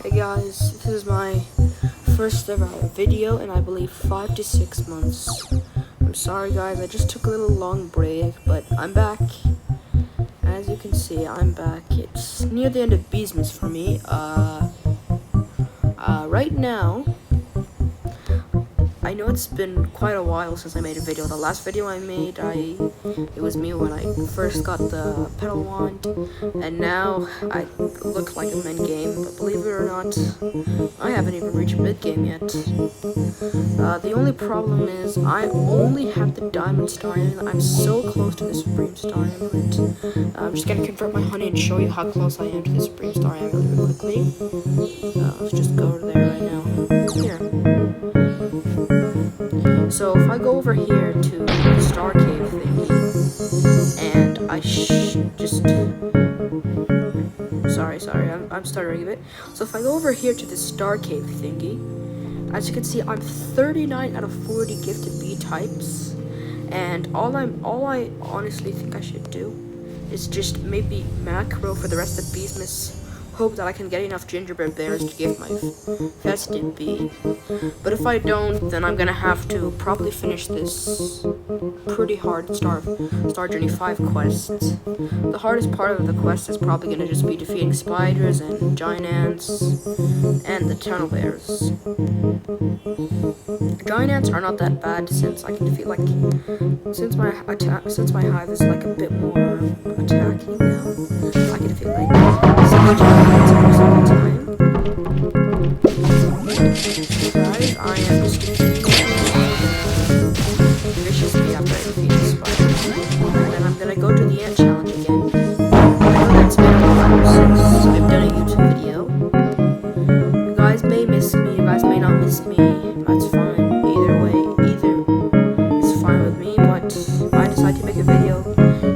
Hey guys, this is my first ever video in I believe 5 to 6 months. I'm sorry guys, I just took a little long break, but I'm back. As you can see, I'm back. It's near the end of Beesmas for me. Right now, I know it's been quite a while since I made a video. The last video I made, it was me when I first got the pedal wand, and now I look like I'm in game, but believe it or not, I haven't even reached mid-game yet. The only problem is I only have the Diamond Star Amulet. I'm so close to the Supreme Star Amulet. I'm just gonna convert my honey and show you how close I am to the Supreme Star Amulet real quickly. Let's just go there right now. Here. So if I go over here to the Star Cave thingy, and I sorry, I'm stuttering a bit. So if I go over here to the Star Cave thingy, as you can see, I'm 39 out of 40 gifted B types, and all I honestly think I should do is just maybe macro for the rest of Beesmas. Hope that I can get enough gingerbread bears to give my festive bee. But if I don't, then I'm gonna have to probably finish this pretty hard Star Journey 5 quest. The hardest part of the quest is probably gonna just be defeating spiders and giant ants and the tunnel bears. Giant ants are not that bad since I can defeat since my hive is like a bit more attacking now. I can defeat like 6 giant ants every single time. Guys, I am just defeating vicious bee after I defeat the spider. And then I'm gonna go to the ant challenge again. I know that's been a while since I've done a YouTube video. You guys may miss me, you guys may not miss me. That's fine. Either way, it's fine with me, but I decided to make a video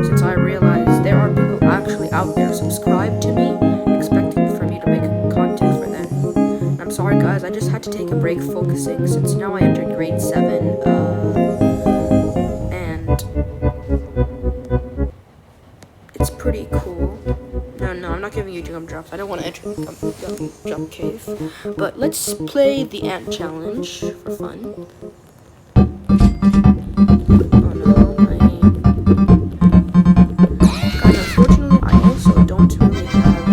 since I realized there are people actually out there subscribed to me, expecting for me to make content for them. And I'm sorry guys, I just had to take a break focusing since now I entered grade 7, and it's pretty cool. No, I'm not giving you gumdrops. I don't want to enter the gumdrop cave. But let's play the ant challenge for fun. Oh no, guys, unfortunately, I also don't really have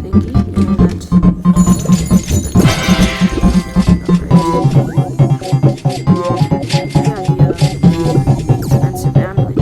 thingy, expensive amulet.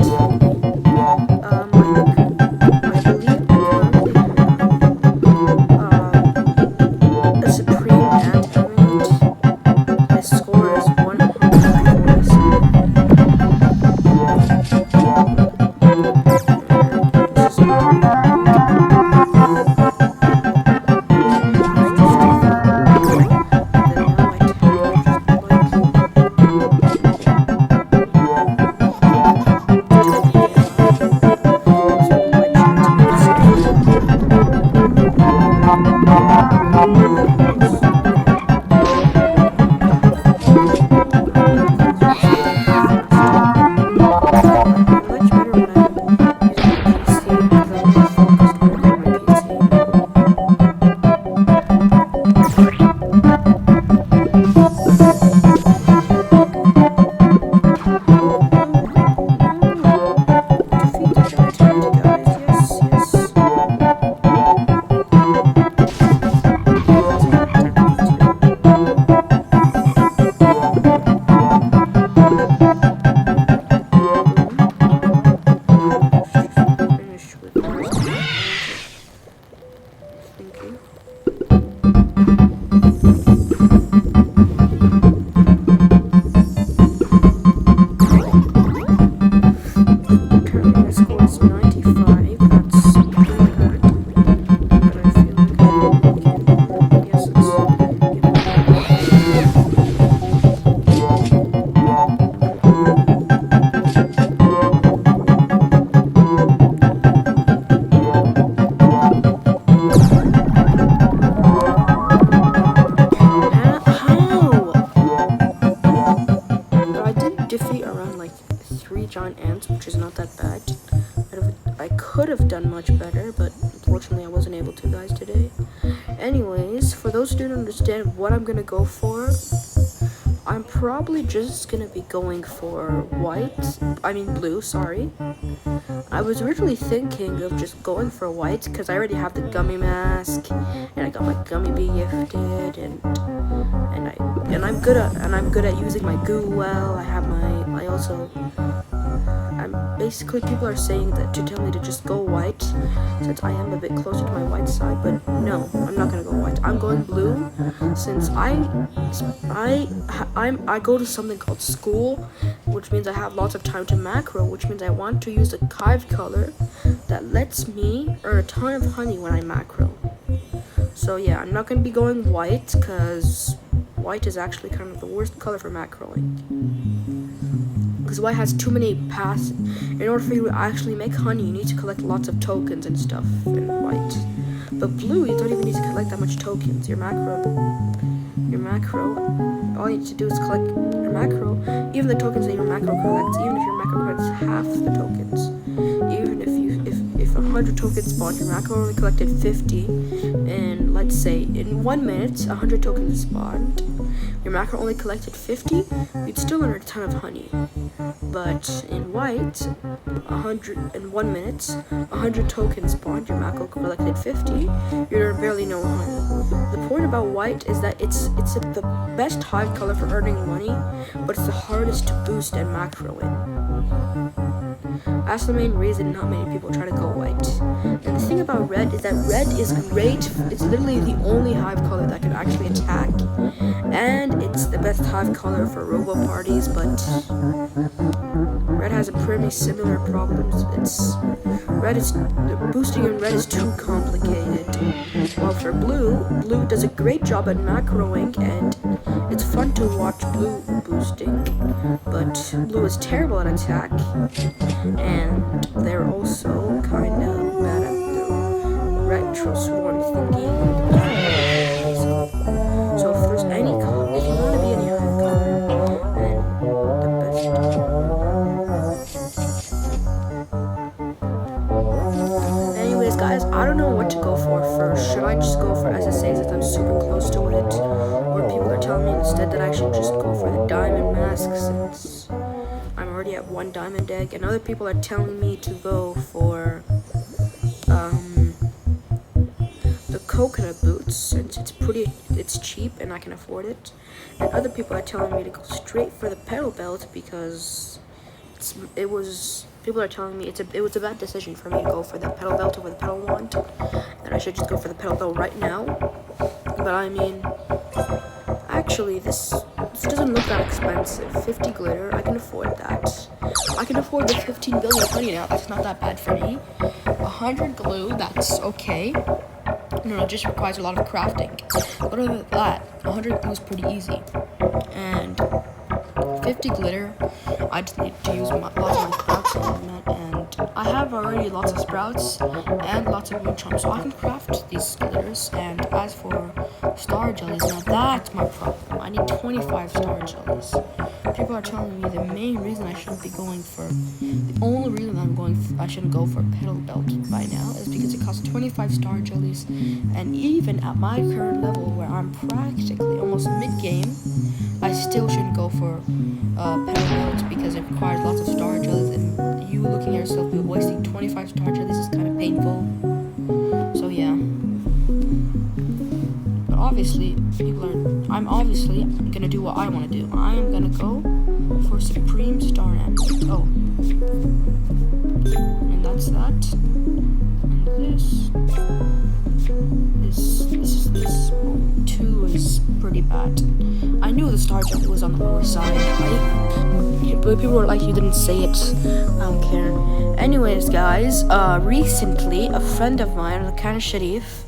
giant ants, which is not that bad. I could have done much better, but unfortunately I wasn't able to, guys, today. Anyways, for those who don't understand what I'm gonna go for, I'm probably just gonna be going for blue, sorry. I was originally thinking of just going for white because I already have the gummy mask and I got my gummy bee gifted and I'm good at using my goo well. Basically people are saying that to tell me to just go white since I am a bit closer to my white side, but no, I'm not gonna go white. I'm going blue since I go to something called school, which means I have lots of time to macro, which means I want to use a hive color that lets me earn a ton of honey when I macro. So yeah, I'm not gonna be going white because white is actually kind of the worst color for macroing. Because white has too many paths. In order for you to actually make honey, you need to collect lots of tokens and stuff in white. But blue, you don't even need to collect that much tokens. Your macro, all you need to do is collect your macro. Even the tokens that your macro collects, even if your macro collects half the tokens, even if 100 tokens spawned, your macro only collected 50, and let's say in 1 minute 100 tokens spawned, your macro only collected 50, you'd still earn a ton of honey. But in white, 101 minutes, 100 tokens spawned, your macro collected 50, you'd earn barely no honey. The point about white is that it's the best hive color for earning money, but it's the hardest to boost and macro in. That's the main reason not many people try to go white. And the thing about red is that red is great. It's literally the only hive color that can actually attack. And it's the best hive color for robo parties, but red has a pretty similar problems. Boosting in red is too complicated. While for blue does a great job at macroing, and it's fun to watch blue boosting, but blue is terrible at attack, and they're also kind of bad at the retro swarm thingy. So if there's if you want to be any hive color, then the best. Anyways, guys, I don't know what to go for first. Should I just go for SSA since I'm super close to it? Or people are telling me instead that I should just go for the diamond mask since I'm already at 1 diamond egg. And other people are telling me to go for the coconut boots since it's cheap and I can afford it. And other people are telling me to go straight for the petal belt because people are telling me it was a bad decision for me to go for the petal belt over the petal wand, that I should just go for the petal belt right now. But I mean, actually this doesn't look that expensive. 50 glitter, I can afford that. I can afford the 15 billion honey now, that's not that bad for me. 100 glue, that's okay. No, it just requires a lot of crafting. But other than that, 100 glue is pretty easy. And 50 glitter, I just need to use lots of my sprouts on that, and I have already lots of sprouts and lots of moon charms, so I can craft these glitters. And as for star jellies, now that's my problem. I need 25 star jellies. People are telling me the main reason I shouldn't be going for, the only reason I shouldn't go for petal belt by now is because it costs 25 star jellies, and even at my current level where I'm practically almost mid-game, I still shouldn't go for petal belt because it requires lots of star jellies, and you looking at yourself wasting 25 star jellies is kind of painful. So yeah. But obviously, I'm obviously gonna do what I want to do. I am gonna go for Supreme Star Amulet. Oh. And that's that. And this 2 is pretty bad. I knew the star jelly was on the lower side. But people were like, you didn't say it. I don't care. Anyways, guys, recently a friend of mine, Lakan Sharif,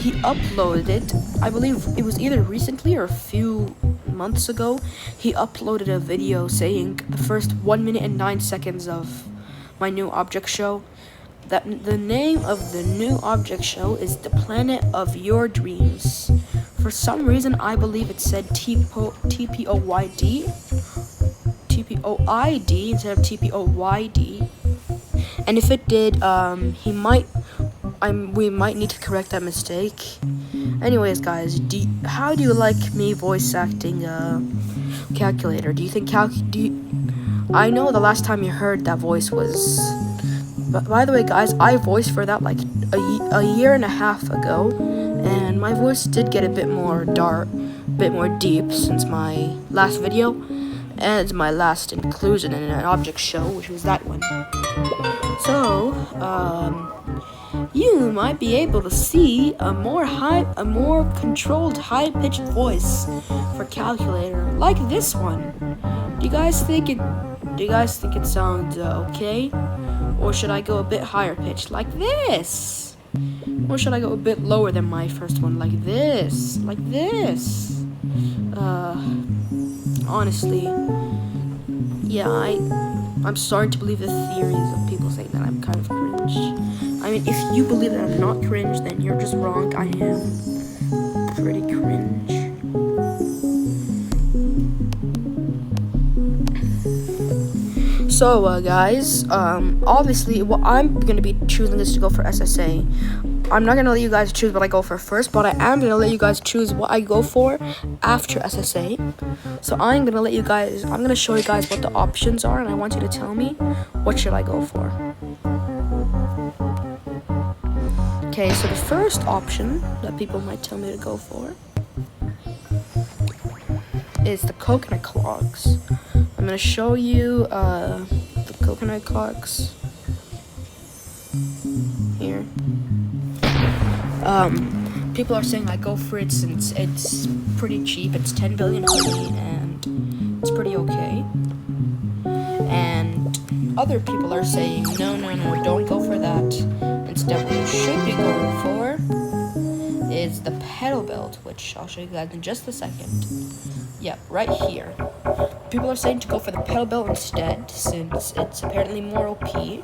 he uploaded, I believe it was either recently or a few months ago, he uploaded a video saying the first 1 minute and 9 seconds of my new object show. That the name of the new object show is The Planet of Your Dreams. For some reason, I believe it said TPOYD instead of TPOYD. And if it did, we might need to correct that mistake. Anyways, guys, how do you like me voice acting Calculator? Do you think I know the last time you heard that voice was. By the way, guys, I voiced for that like a year and a half ago, and my voice did get a bit more dark, bit more deep since my last video and my last inclusion in an object show, which was that one. So, you might be able to see a more controlled, high-pitched voice for Calculator, like this one. Do you guys think it sounds okay? Or should I go a bit higher pitched, like this? Or should I go a bit lower than my first one, like this? Like this? Honestly, yeah, I'm starting to believe the theories of people saying that I'm kind of cringe. I mean, if you believe that I'm not cringe, then you're just wrong. I am pretty cringe. So, guys, obviously, what I'm gonna be choosing is to go for SSA. I'm not gonna let you guys choose what I go for first, but I am gonna let you guys choose what I go for after SSA. So I'm gonna show you guys what the options are, and I want you to tell me what should I go for. Okay, so the first option that people might tell me to go for is the coconut clogs. I'm gonna show you the coconut clogs here. People are saying I go for it since it's pretty cheap. It's 10 billion honey and it's pretty okay. And other people are saying no, don't go for that. Instead, what you should be going for is the petal belt, which I'll show you guys in just a second. Yeah, right here. People are saying to go for the petal belt instead, since it's apparently more OP.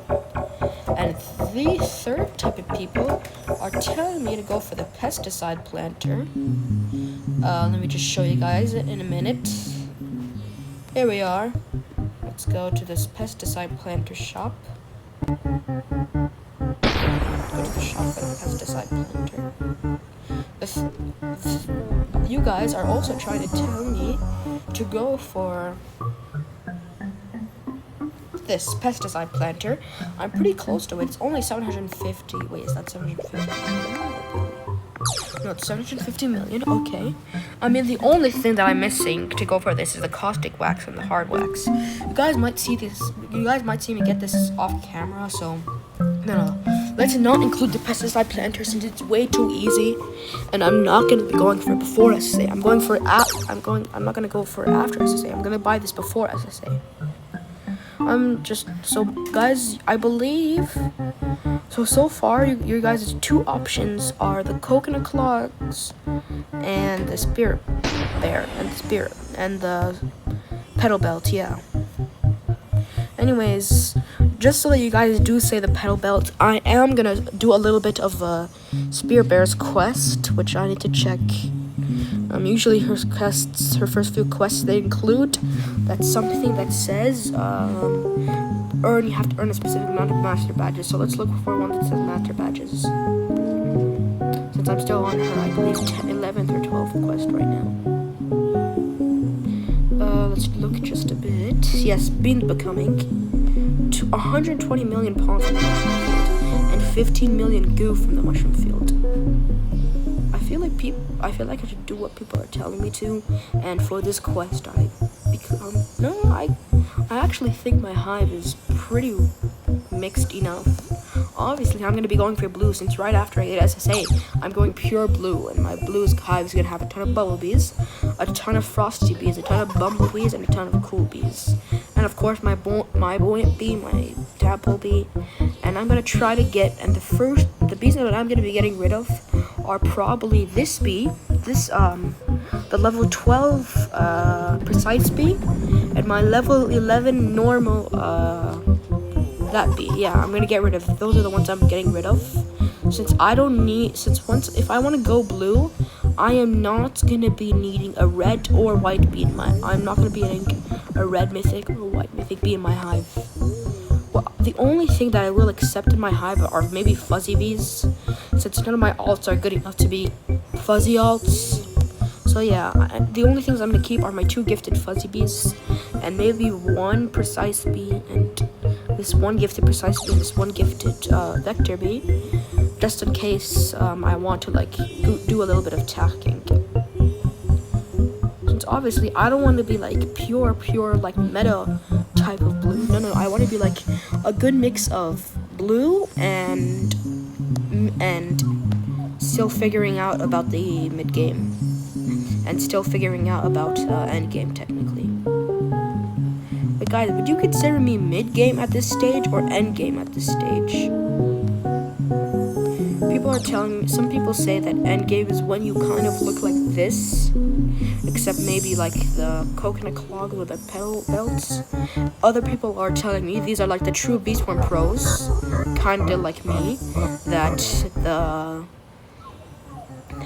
And the third type of people are telling me to go for the pesticide planter. Let me just show you guys it in a minute. Here we are. Let's go to this pesticide planter shop. Go to the shop for the pesticide planter. You guys are also trying to tell me to go for this pesticide planter. I'm pretty close to it. It's only 750. Wait, is that 750? No, it's 750 million. Okay. I mean, the only thing that I'm missing to go for this is the caustic wax and the hard wax. You guys might see this. You guys might see me get this off camera. So, no. Let's not include the pesticide planter since it's way too easy, and I'm not gonna be going for it before SSA. I'm not gonna go for it after SSA. I'm gonna buy this before SSA. So guys, I believe so far you guys' two options are the coconut clogs and the spirit bear and the petal belt. Yeah. Anyways, just so that you guys do say the petal belt, I am gonna do a little bit of a Spear Bear's quest, which I need to check. Usually her first few quests, they include something that says you have to earn a specific amount of master badges. So let's look for one that says master badges. Since I'm still on her, I believe 11th or 12th quest right now. Let's look just a bit. Yes, Bean becoming 120 million pawns from the mushroom field and 15 million goo from the mushroom field. I feel like I should do what people are telling me to, and for this quest, I actually think my hive is pretty mixed enough. Obviously, I'm going to be going for blue since right after I get SSA, I'm going pure blue, and my blue's hive is going to have a ton of bumblebees, a ton of frosty bees, a ton of bumblebees, and a ton of cool bees. And of course, my buoyant bee, my tadpole bee, and I'm going to try to get, and the bees that I'm going to be getting rid of are probably this bee, the level 12 precise bee, and my level 11 normal that bee. Yeah, I'm gonna get rid of those. Are the ones I'm getting rid of, since if I want to go blue, I am not gonna be needing a red or white bee in my. I'm not gonna be getting a red mythic or a white mythic bee in my hive. Well, the only thing that I will accept in my hive are maybe fuzzy bees, since none of my alts are good enough to be fuzzy alts. So yeah, the only things I'm gonna keep are my 2 gifted fuzzy bees, and maybe 1 precise bee, and this 1 gifted precise bee, and this 1 gifted vector bee, just in case I want to like do a little bit of tacking. Since obviously I don't want to be like pure like meta type of blue. No, I want to be like a good mix of blue and still figuring out about the mid game, and still figuring out about end game technically. But guys, would you consider me mid game at this stage or end game at this stage? People are telling me, some people say that end game is when you kind of look like this, except maybe like the coconut clogs or the petal belts. Other people are telling me these are like the true Beastborn pros, kinda like me,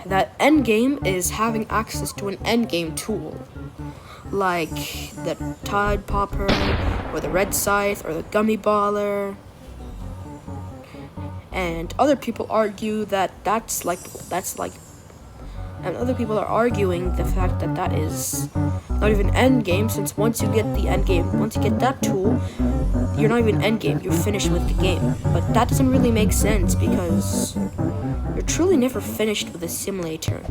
that end game is having access to an end game tool, like the Tide Popper or the Red Scythe or the Gummy Baller. And other people argue that and other people are arguing the fact that that is not even end game, since once you get the end game, once you get that tool, you're not even end game, you're finished with the game. But that doesn't really make sense, because you're truly never finished with a simulator.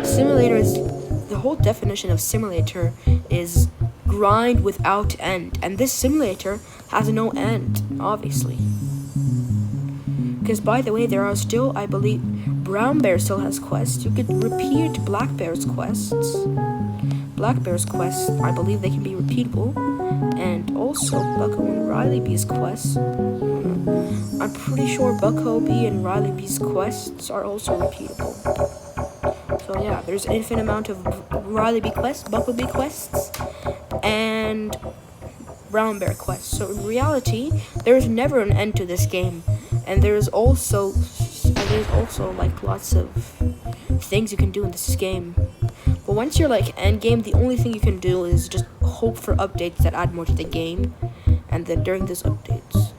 Simulator is, the whole definition of simulator is grind without end, and this simulator has no end, obviously. Because, by the way, there are still, I believe, Brown Bear still has quests. You could repeat Black Bear's quests. Black Bear's quests, I believe they can be repeatable. And also, Bucko and Riley B's quests. I'm pretty sure Bucko B and Riley B's quests are also repeatable. So yeah, there's an infinite amount of Riley B quests, Bucko B quests, and Brown Bear quests. So in reality, there is never an end to this game. And there's also like lots of things you can do in this game. But once you're like end game, the only thing you can do is just hope for updates that add more to the game. And then during those updates,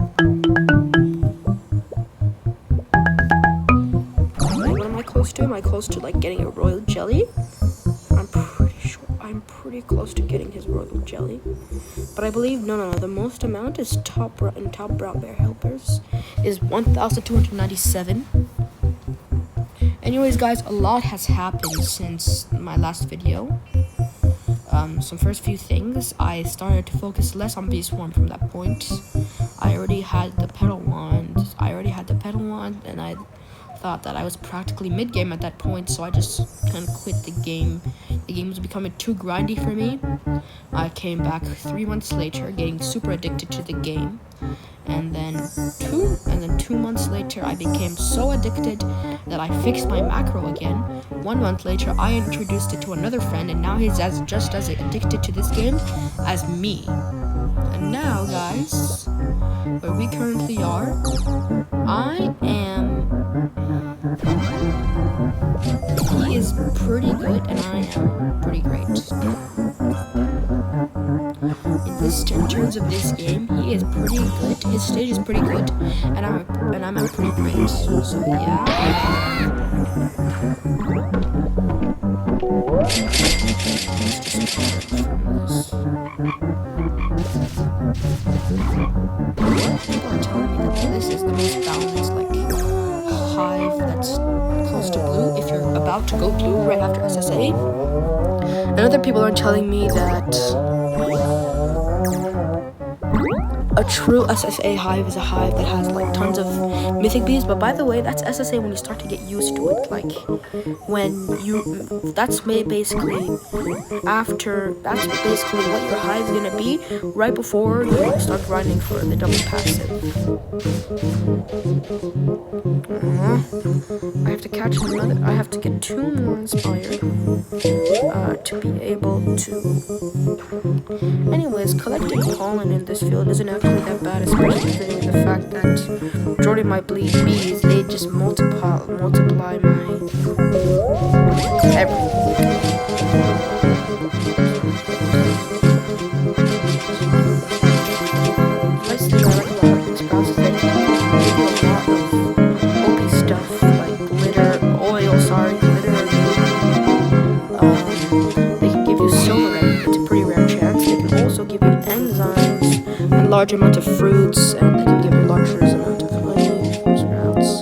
what am I close to? Am I close to like getting a royal jelly? I'm pretty close to getting his royal jelly. But I believe no, the most amount is top Brown Bear helpers is 1,297. Anyways, guys, a lot has happened since my last video. Some first few things, I started to focus less on Beastborn from that point. I already had the petal wand, and I thought that I was practically mid-game at that point, so I just kind of quit the game. The game was becoming too grindy for me. I came back 3 months later, getting super addicted to the game, and then 2 months later, I became so addicted that I fixed my macro again. 1 month later, I introduced it to another friend, and now he's just as addicted to this game as me. And now, guys, where we currently are, he is pretty good, and I am pretty great. In terms of this game, he is pretty good. His stage is pretty good, and I'm at pretty great. So yeah. People are telling me that this is the most balanced hive that's close to blue if you're about to go blue right after SSA. And other people are telling me that a true SSA hive is a hive that has like tons of mythic bees, but by the way, that's SSA when you start to get used to it. Like that's basically what your hive is gonna be right before you start grinding for the double passive. I have to get 2 more inspired to be able to. Anyways, collecting pollen in this field isn't actually that bad, especially considering the fact that majority of my bees, they just multiply my everything. Nice thing I like about large amount of fruits, and they can give you larger amount of honey sprouts.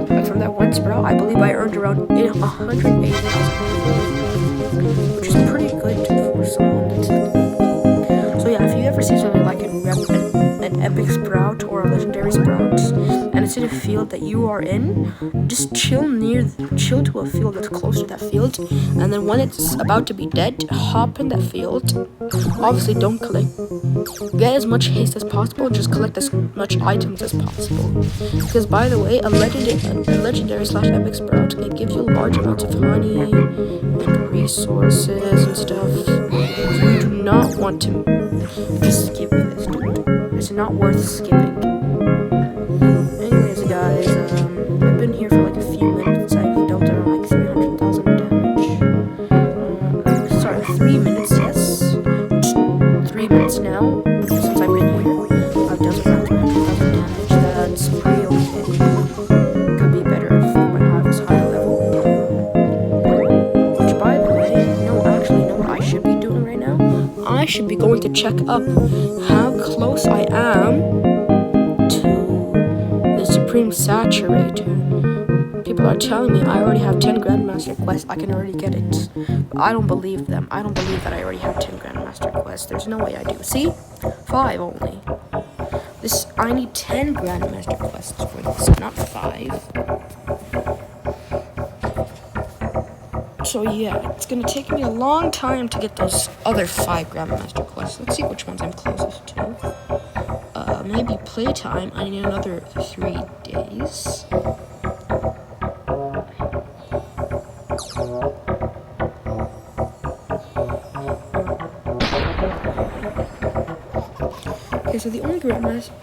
Like from that one sprout, I believe I earned around 108,000, which is pretty good for someone that's like. So yeah, if you ever see something like an epic sprout or a legendary sprout, and it's in a field that you are in, just chill to a field that's close to that field, and then when it's about to be dead, hop in that field. Obviously, don't get as much haste as possible. Just collect as much items as possible. Because by the way, a legendary / epic sprout can give you large amounts of honey and resources and stuff. You do not want to just skip this, dude. It's not worth skipping. Anyways, guys, I've been here for like a few minutes. I've dealt around like 300,000 damage. Sorry, 3 minutes, yes. 3 minutes now, since I've been here. I've dealt around 300,000 damage. That's pretty okay. Could be better if my hive was higher level. Which, by the way, no, what I should be doing right now? I should be going to check up how close I am to the Supreme Saturator. People are telling me I already have 10 Grandmaster quests. I can already get it. But I don't believe them. I don't believe that I already have 10 Grandmaster quests. There's no way I do. See? 5 only. I need 10 Grandmaster quests for this, not 5. So yeah, it's gonna take me a long time to get those other 5 Grandmaster quests. Let's see which ones I'm closest to. Maybe playtime. I need another 3 days. Okay, so the only Grandmaster...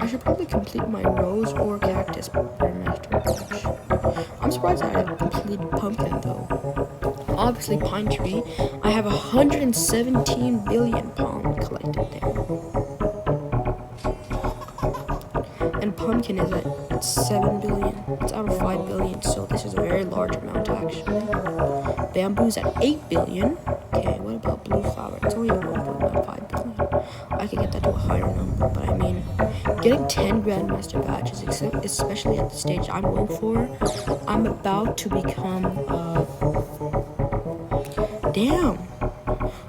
I should probably complete my Rose or Cactus Grandmaster patch. I'm surprised I haven't completed Pumpkin, though. Obviously, Pine Tree. I have 117 billion palm collected there. And Pumpkin is at 7 billion. It's out of 5 billion, so this is a very large amount, actually. Bamboo's at 8 billion. Okay, what about Blue Flower? It's only at 1.15 billion. I could get that to a higher number, but I mean, getting 10 Grandmaster badges, especially at the stage I'm going for, I'm about to become, damn.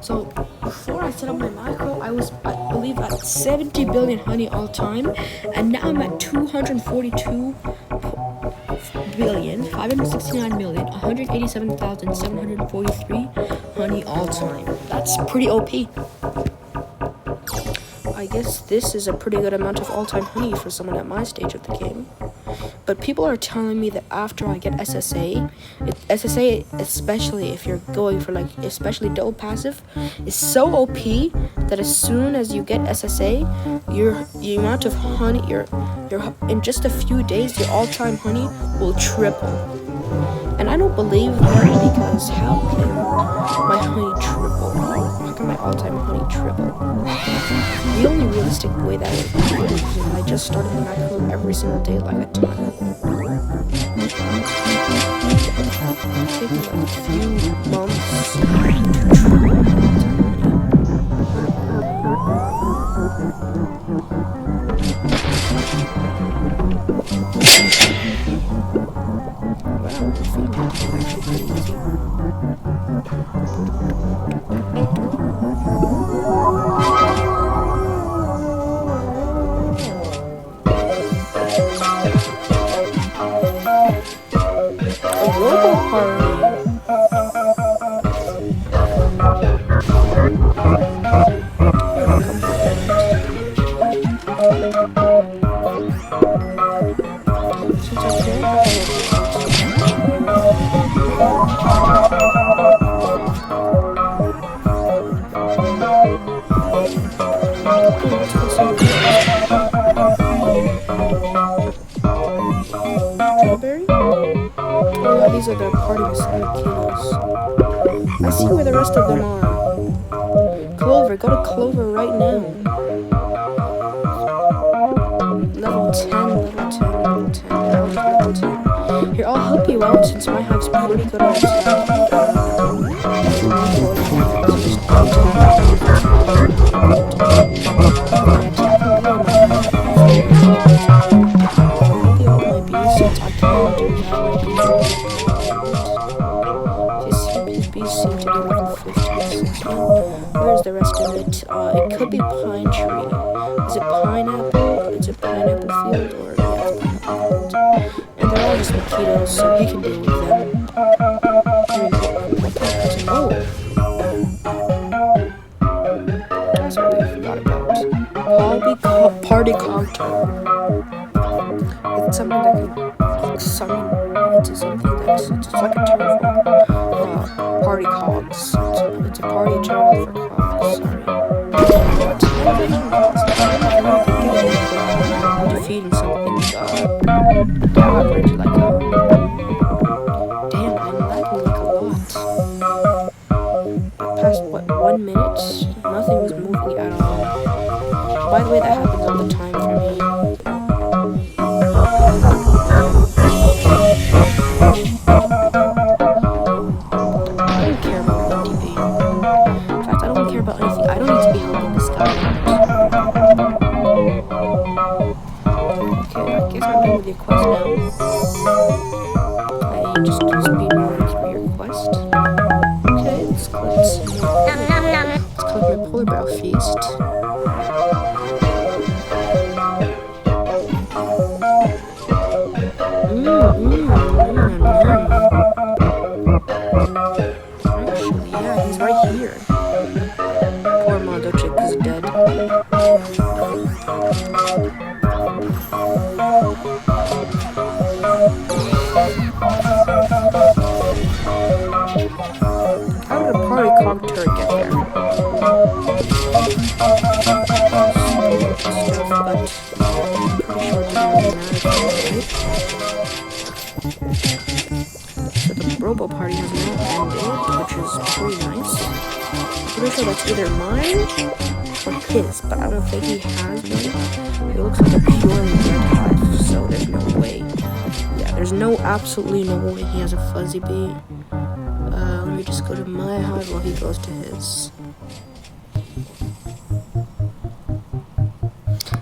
So, before I set up my macro, I believe, at 70 billion honey all time, and now I'm at 242 billion, 569 million, 187,743 honey all time. That's pretty OP. I guess this is a pretty good amount of all-time honey for someone at my stage of the game. But people are telling me that after I get SSA, especially if you're going for especially double passive, is so OP that as soon as you get SSA, the amount of honey, in just a few days, your all-time honey will triple. And I don't believe that, because how can my honey triple? How can my all-time honey triple? The only realistic way that would be is if I just started my macro every single day like a timer. It takes like a few months to triple my Strawberry? Oh yeah, these are the party Messiah kills. I see where the rest of them are. Clover, go to Clover right now. Level 10, level 10, level 10, level 10. Here, I'll help you out since my hive's pretty good at attack. could be pine tree. Is it pineapple? Is it pineapple field or yeah, it's pineapple field? And they're all just mosquitoes, so he can deal with them. Oh, that's what we forgot about. Party counter. It's something that can summon into something that's it's like a term for party cogs. It's a party term for cogs. Sorry. Defeating something average like damn, I'm lagging like a lot. Past what 1 minute? Nothing was moving at all. By the way, that happens all the time for me. The quest now. I just speed run through your quest. Okay, let's collect my polar bear feast. Actually, yeah, he's right here. Poor Mondo Chick is dead. How did a party cog turret get there? So the Robo party has now ended, which is pretty nice. Pretty sure that's either mine or his, but I don't think he has one. He looks like a pure red hive, so there's no way. Yeah, there's absolutely no way he has a fuzzy bee. Let me just go to my hive while he goes to his.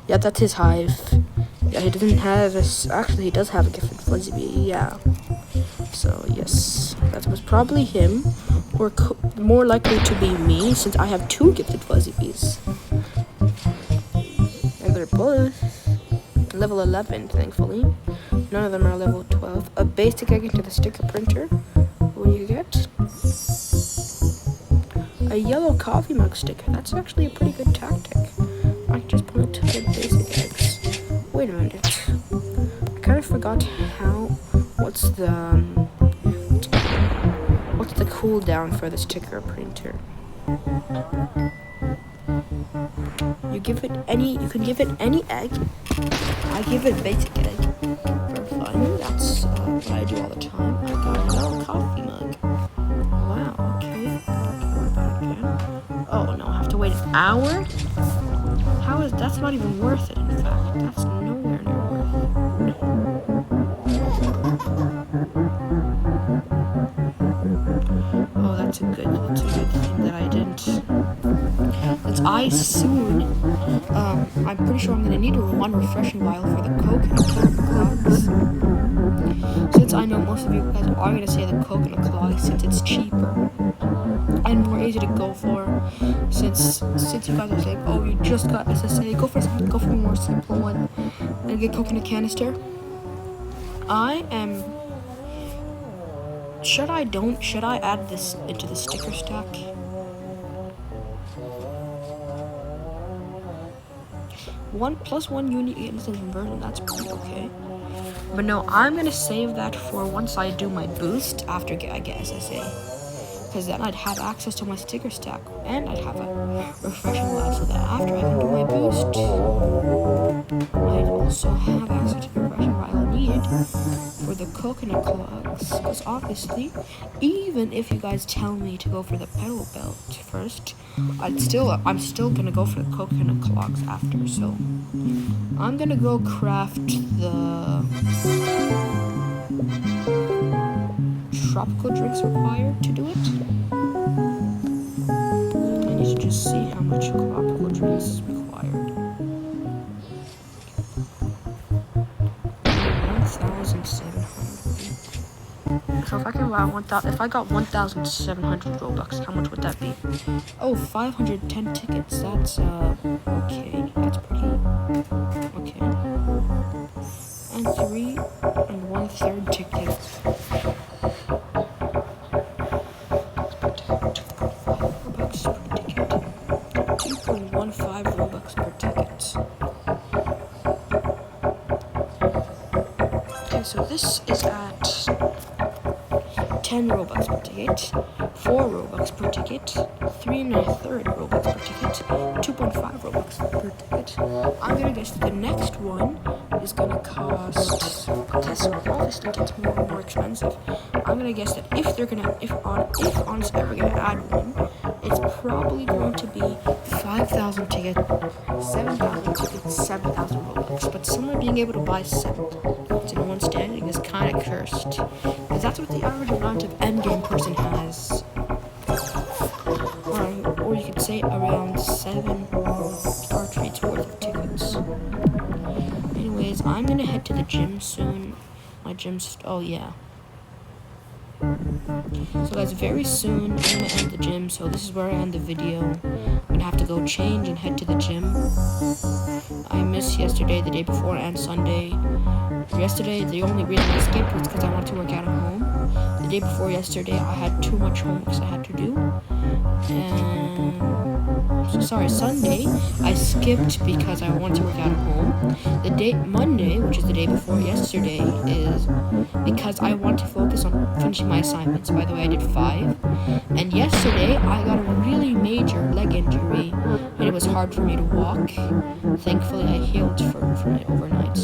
Yeah, that's his hive. Yeah, he doesn't have a... Actually, he does have a gifted fuzzy bee, yeah. So, yes, that was probably him. Or more likely to be me, since I have 2 gifted fuzzy bees. And they're both level 11, thankfully. None of them are level 12. A basic egg into the sticker printer. What do you get? A yellow coffee mug sticker. That's actually a pretty good tactic. I can just point to the basic eggs. Wait a minute. I kind of forgot what's the cooldown for the sticker printer? You can give it any egg. I give it basic egg for fun. That's what I do all the time. I got a yellow coffee mug. Wow, okay. What about it again? Oh no, I have to wait an hour? That's not even worth it, in fact. That's nowhere near worth it. Oh, that's a good thing that I didn't. I'm pretty sure I'm gonna need one refreshing vial for the coconut clogs. Since I know most of you guys are gonna say the coconut clog since it's cheaper and more easy to go for. Since you guys are saying, oh, you just got SSA, go for a more simple one and get coconut canister. Should I add this into the sticker stack? +1 unique instant conversion, that's pretty okay. But no, I'm gonna save that for once I do my boost after I get SSA. Because then I'd have access to my sticker stack and I'd have a refreshing lab so that after I can do my boost, I'd also have access to the refreshing vial I need for the coconut clogs. Because obviously, even if you guys tell me to go for the pedal belt first, I'm still gonna go for the coconut clogs after. So I'm gonna go craft the tropical drinks required to do it. I need to just see how much tropical drinks is required. 1,700. So so if I can buy 1,000, if I got 1,700 Robux, how much would that be? Oh, 510 tickets. That's okay. That's pretty okay. And 3 1/3 tickets. Robux per ticket. 2.15 Robux per ticket. Okay, so this is at 10 Robux per ticket, 4 Robux per ticket, 3 1/3 Robux per ticket, 2.5 Robux per ticket. I'm gonna guess that the next one is gonna cost. Okay, so it obviously gets more and more expensive. I'm gonna guess that if Honest ever gonna add one, it's probably going to be 5,000 tickets, 7,000 tickets, 7,000 Robux. But someone being able to buy 7 in one standing is kind of cursed, because that's what the average amount of endgame person has. Or you could say around 7 Star Treats worth of tickets. Anyways, I'm gonna head to the gym soon. My gym's oh yeah. So guys, very soon I'm gonna end the gym, so this is where I end the video. I'm gonna have to go change and head to the gym. I missed yesterday, the day before, and Sunday. Yesterday, the only reason I skipped was because I wanted to work out at home. The day before yesterday, I had too much homework I had to do. And Sunday, I skipped because I wanted to work out at home. Monday, which is the day before yesterday, is because I want to focus on finishing my assignments. By the way, I did 5. And yesterday, I got a really major leg injury, and it was hard for me to walk. Thankfully, I healed from it overnight.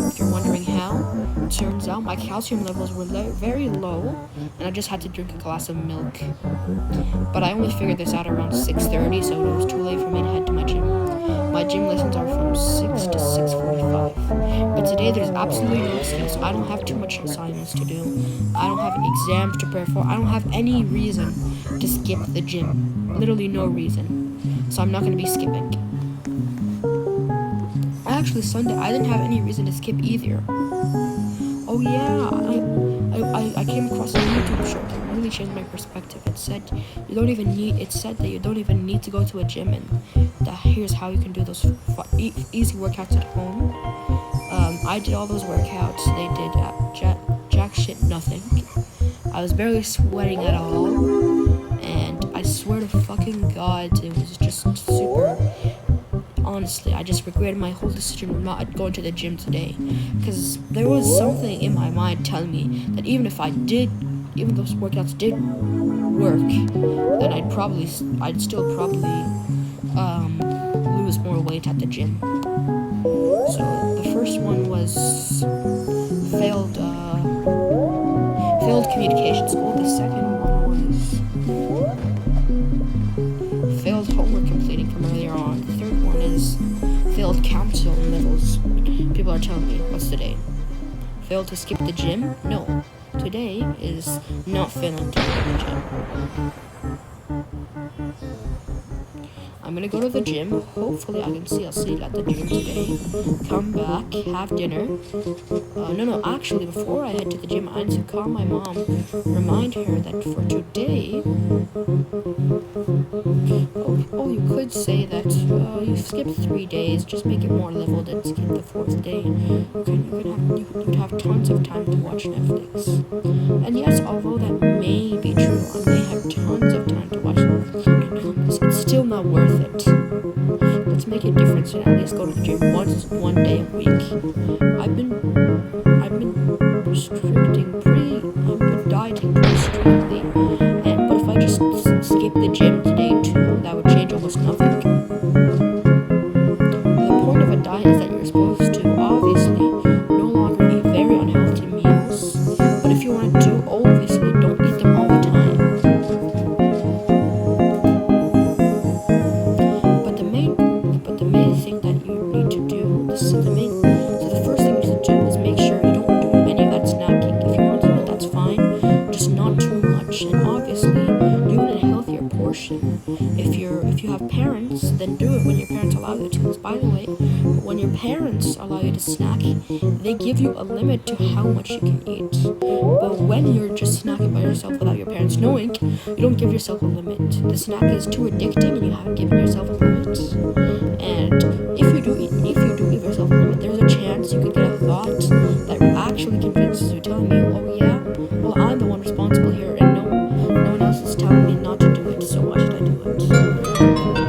If you're wondering how, it turns out my calcium levels were very low, and I just had to drink a glass of milk. But I only figured this out around 6:30, so it was too late for me to head to my gym. My gym lessons are from 6 to 6:45. But today there's absolutely no excuse. I don't have too much assignments to do. I don't have exams to prepare for. I don't have any reason to skip the gym. Literally no reason. So I'm not going to be skipping. Actually, Sunday, I didn't have any reason to skip either. Oh yeah, I came across a YouTube show that really changed my perspective. It said that you don't even need to go to a gym, and that here's how you can do those easy workouts at home. I did all those workouts. They did jack shit nothing. I was barely sweating at all, and I swear to fucking God, it was just super. Honestly, I just regretted my whole decision of not going to the gym today, because there was something in my mind telling me that even those workouts did work, then I'd still probably lose more weight at the gym. So the first one was failed communication school. The second one was failed homework completing from earlier on. The third one is failed council levels. People are telling me, what's today? Failed to skip the gym? No. Today is not failing to go to the gym. I'm gonna go to the gym. Hopefully I can see a seat at the gym today. Come back, have dinner. Actually, before I head to the gym, I need to call my mom, remind her that for today. You could say that you skipped 3 days. Just make it more leveled and skip the 4th day. You'd have tons of time to watch Netflix. And yes, although that may be true, I may have tons of time to watch Netflix. It's still not worth it. Let's make a difference and at least go to the gym one day a week. I've been dieting pretty strictly, but if I just skip the gym today too, that would change almost nothing. The point of a diet is that you're supposed to obviously no longer eat very unhealthy meals, but if you want to obviously don't eat them all the time. But the main thing that you need to do, the first give you a limit to how much you can eat. But when you're just snacking by yourself without your parents knowing, you don't give yourself a limit. The snack is too addicting and you haven't given yourself a limit. And if you do give yourself a limit, there's a chance you could get a thought that actually convinces you, telling you, oh yeah, well I'm the one responsible here and no one else is telling me not to do it, so why should I do it?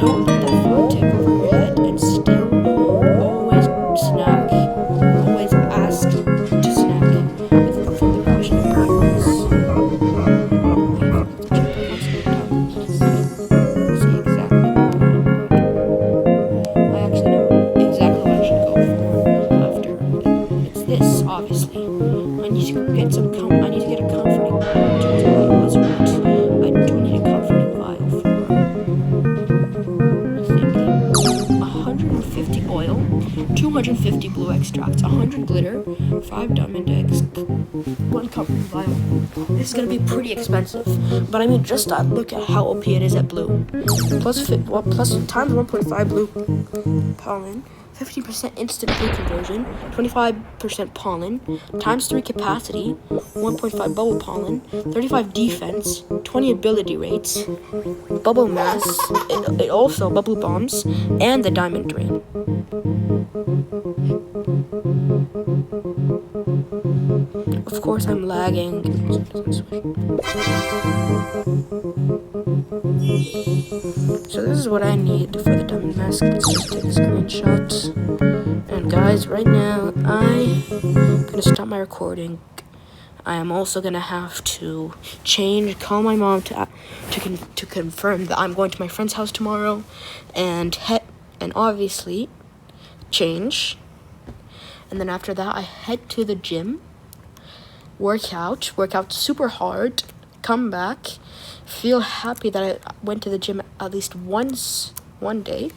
Don't let that thought take over your head and still always snack. Always ask to snack from the provision of kindness. See exactly what I actually know exactly what I should go for after. It's this, obviously. I need to get a comforting vial. Turns out I was right. I do need a comforting vial for thinking. 150 oil, 250 blue extracts, 100 glitter, 5 diamond eggs, 1 comforting vial. This is gonna be pretty expensive, but I mean, just look at how OP it is at blue. Plus times 1.5 blue pollen, 50% instant blue conversion, 25% pollen, times 3 capacity, 1.5 bubble pollen, 35 defense, 20 ability rates, bubble mass, it also bubble bombs, and the diamond drain. Of course I'm lagging. So this is what I need for the diamond mask. Let's just take a screenshot. And guys, right now I'm gonna stop my recording. I am also gonna have to call my mom to confirm that I'm going to my friend's house tomorrow, and obviously change. And then after that, I head to the gym, work out super hard, come back, feel happy that I went to the gym at least once one day.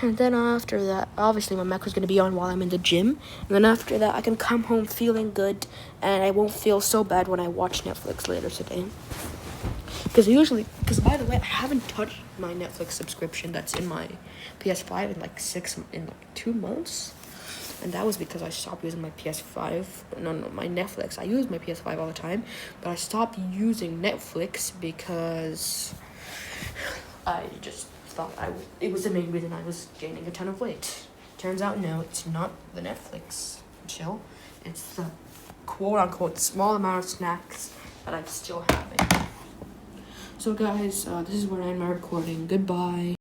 And then after that, obviously my mic was going to be on while I'm in the gym. And then after that, I can come home feeling good, and I won't feel so bad when I watch Netflix later today. Because by the way, I haven't touched my Netflix subscription that's in my PS5 in like 2 months. And that was because I stopped using my PS5. No, my Netflix. I use my PS5 all the time, but I stopped using Netflix because I just thought it was the main reason I was gaining a ton of weight. Turns out, no, it's not the Netflix chill. It's the quote-unquote small amount of snacks that I'm still having. So guys, this is where I end my recording. Goodbye.